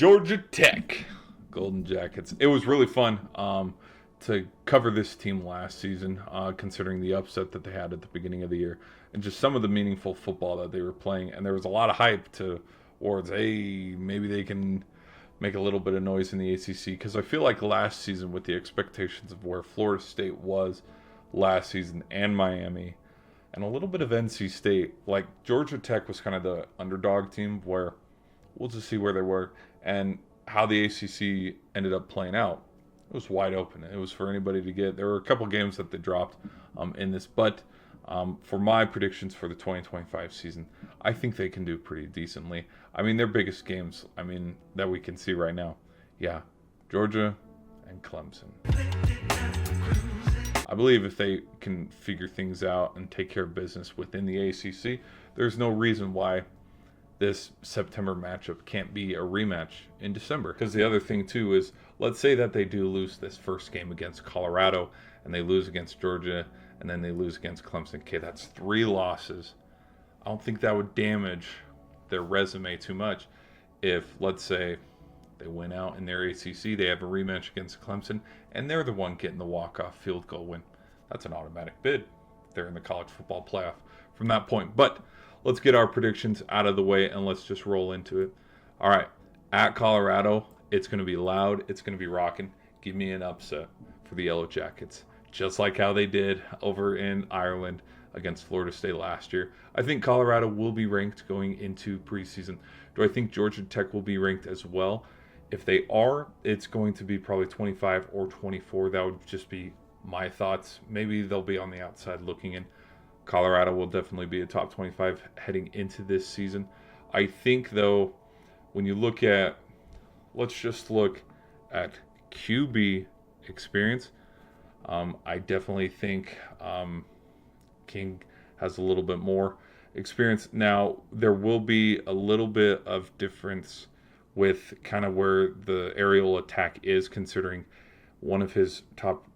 Georgia Tech Golden Jackets. It was really fun to cover this team last season, considering the upset that they had at the beginning of the year and just some of the meaningful football that they were playing. And there was a lot of hype towards, hey, maybe they can make a little bit of noise in the ACC, because I feel like last season, with the expectations of where Florida State was last season and Miami and a little bit of NC State, like Georgia Tech was kind of the underdog team where we'll just see where they were and how the ACC ended up playing out. It was wide open. It was for anybody to get. There were a couple games that they dropped in this, but for my predictions for the 2025 season, I think they can do pretty decently. I mean, their biggest games, that we can see right now, Georgia and Clemson. I believe if they can figure things out and take care of business within the ACC, there's no reason why this September matchup can't be a rematch in December. Because the other thing too is, let's say that they do lose this first game against Colorado and they lose against Georgia and then they lose against Clemson. Okay, that's 3 losses. I don't think that would damage their resume too much if, let's say, they win out in their ACC, they have a rematch against Clemson, and they're the one getting the walk-off field goal win. That's an automatic bid. They're in the college football playoff from that point. But let's get our predictions out of the way and let's just roll into it. All right, at Colorado, it's going to be loud. It's going to be rocking. Give me an upset for the Yellow Jackets, just like how they did over in Ireland against Florida State last year. I think Colorado will be ranked going into preseason. Do I think Georgia Tech will be ranked as well? If they are, it's going to be probably 25 or 24. That would just be my thoughts. Maybe they'll be on the outside looking in. Colorado will definitely be a top 25 heading into this season. I think, though, when you look at, let's just look at QB experience, I definitely think King has a little bit more experience. Now, there will be a little bit of difference with kind of where the aerial attack is, considering one of his top,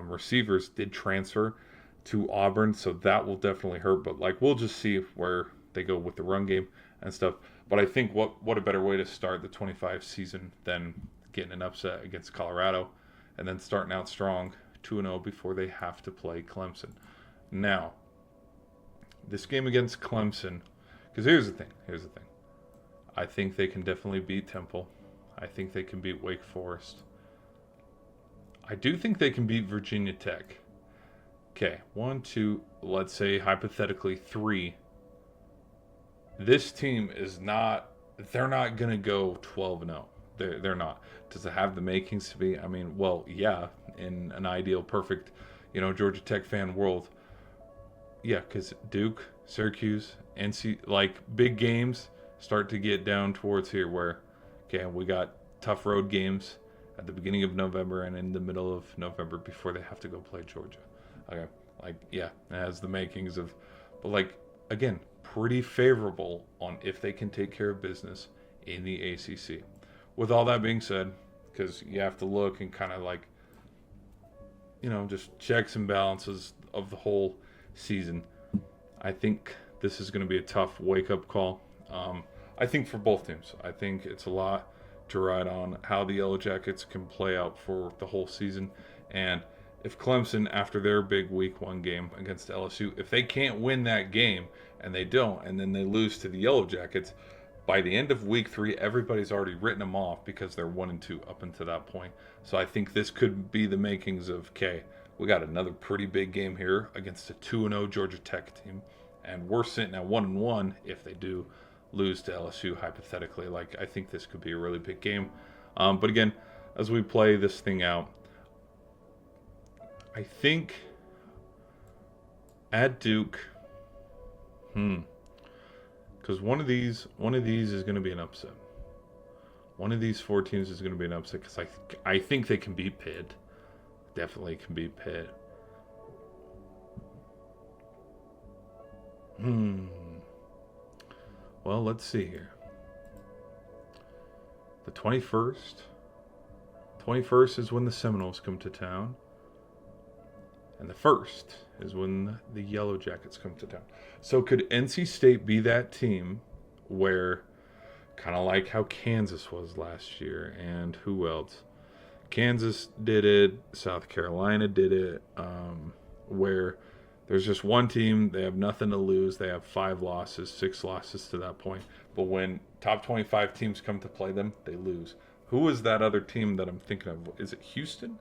receivers did transfer to Auburn, so that will definitely hurt. But we'll just see where they go with the run game and stuff. But I think what a better way to start the 25 season than getting an upset against Colorado and then starting out strong 2-0 before they have to play Clemson. Now, this game against Clemson, because here's the thing. I think they can definitely beat Temple. I think they can beat Wake Forest. I do think they can beat Virginia Tech. Okay, 1, 2, let's say hypothetically 3. This team they're not going to go 12-0. They're not. Does it have the makings to be? In an ideal, perfect, Georgia Tech fan world. Yeah, because Duke, Syracuse, NC, big games start to get down towards here where, okay, we got tough road games at the beginning of November and in the middle of November before they have to go play Georgia. Okay, it has the makings of, but again, pretty favorable on if they can take care of business in the ACC. With all that being said, because you have to look and kind of just checks and balances of the whole season, I think this is going to be a tough wake-up call. I think for both teams. I think it's a lot to ride on how the Yellow Jackets can play out for the whole season. And if Clemson, after their big Week 1 game against LSU, if they can't win that game, and they don't, and then they lose to the Yellow Jackets, by the end of Week 3, everybody's already written them off because they're 1-2 up until that point. So I think this could be the makings of, okay, we got another pretty big game here against a 2-0 Georgia Tech team, and we're sitting at 1-1 if they do lose to LSU, hypothetically. I think this could be a really big game. But again, as we play this thing out, I think at Duke, because one of these is going to be an upset. One of these 4 teams is going to be an upset because I think they can beat Pitt. Definitely can beat Pitt. Well, let's see here. The 21st. 21st is when the Seminoles come to town. And the 1st is when the Yellow Jackets come to town. So could NC State be that team where, kind of like how Kansas was last year. And who else? Kansas did it. South Carolina did it. Where there's just one team, they have nothing to lose. They have 5 losses, 6 losses to that point. But when top 25 teams come to play them, they lose. Who is that other team that I'm thinking of? Is it Houston?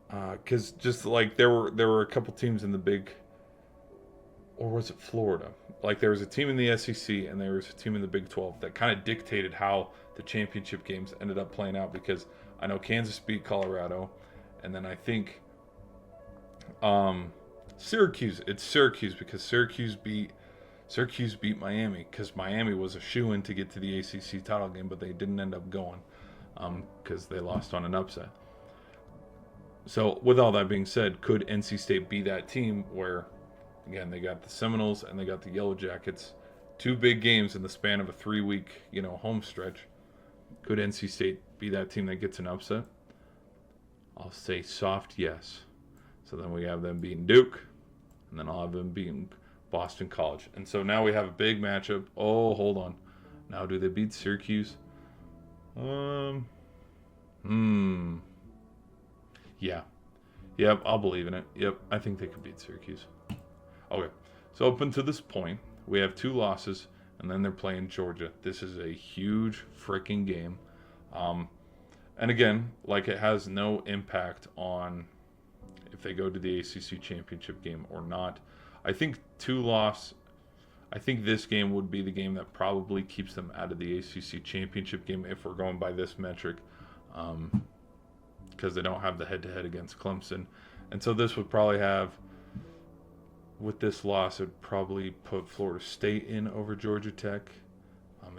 Because just like there were a couple teams in the Big, or was it Florida? Like there was a team in the SEC and there was a team in the Big 12 that kind of dictated how the championship games ended up playing out. Because I know Kansas beat Colorado, and then I think Syracuse. It's Syracuse because Syracuse beat Miami, because Miami was a shoo-in to get to the ACC title game, but they didn't end up going because they lost on an upset. So with all that being said, could NC State be that team where, again, they got the Seminoles and they got the Yellow Jackets, 2 big games in the span of a 3-week, home stretch? Could NC State be that team that gets an upset? I'll say soft yes. So then we have them beating Duke, and then I'll have them beating Boston College. And so now we have a big matchup. Oh, hold on. Now do they beat Syracuse? Yeah. Yep, I'll believe in it. Yep, I think they could beat Syracuse. Okay, so up until this point, we have 2 losses, and then they're playing Georgia. This is a huge freaking game. And again, like, it has no impact on if they go to the ACC championship game or not. I think I think this game would be the game that probably keeps them out of the ACC championship game if we're going by this metric. Because they don't have the head-to-head against Clemson. And so this would probably have, with this loss, it'd probably put Florida State in over Georgia Tech,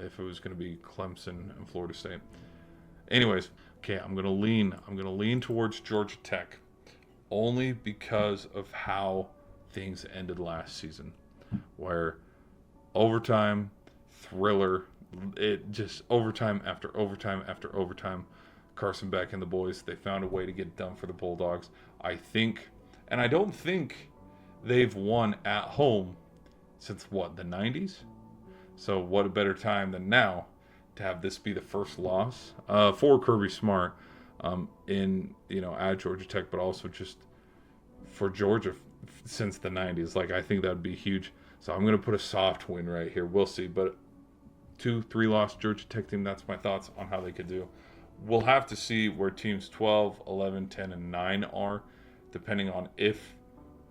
if it was going to be Clemson and Florida State. Anyways, okay, I'm going to lean towards Georgia Tech, only because of how things ended last season, where overtime, thriller, it just overtime after overtime after overtime. Carson Beck and the boys, they found a way to get it done for the Bulldogs. I think, and I don't think they've won at home since the 90s? So what a better time than now to have this be the first loss for Kirby Smart at Georgia Tech, but also just for Georgia since the 90s. Like, I think that would be huge. So I'm going to put a soft win right here. We'll see. But 2-3 loss Georgia Tech team, that's my thoughts on how they could do. We'll have to see where teams 12, 11, 10, and 9 are, depending on if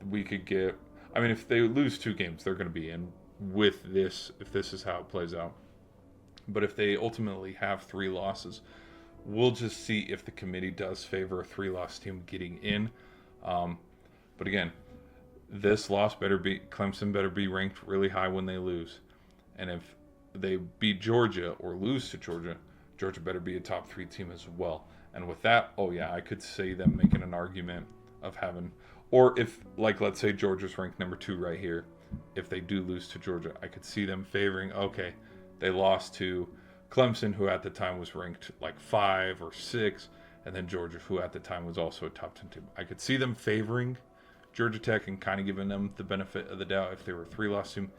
we could get... I mean, if they lose 2 games, they're going to be in with this, if this is how it plays out. But if they ultimately have 3 losses, we'll just see if the committee does favor a 3-loss team getting in. But again, this loss Clemson better be ranked really high when they lose. And if they beat Georgia or lose to Georgia, Georgia better be a top 3 team as well. And with that, I could see them making an argument of having, or if, like, let's say Georgia's ranked number 2 right here. If they do lose to Georgia, I could see them favoring, they lost to Clemson, who at the time was ranked like 5 or 6, and then Georgia, who at the time was also a top 10 team. I could see them favoring Georgia Tech and kind of giving them the benefit of the doubt if they were a 3-loss team,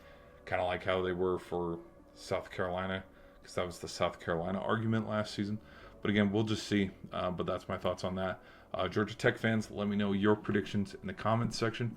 kind of like how they were for South Carolina, because that was the South Carolina argument last season. But again, we'll just see. But that's my thoughts on that. Georgia Tech fans, let me know your predictions in the comments section.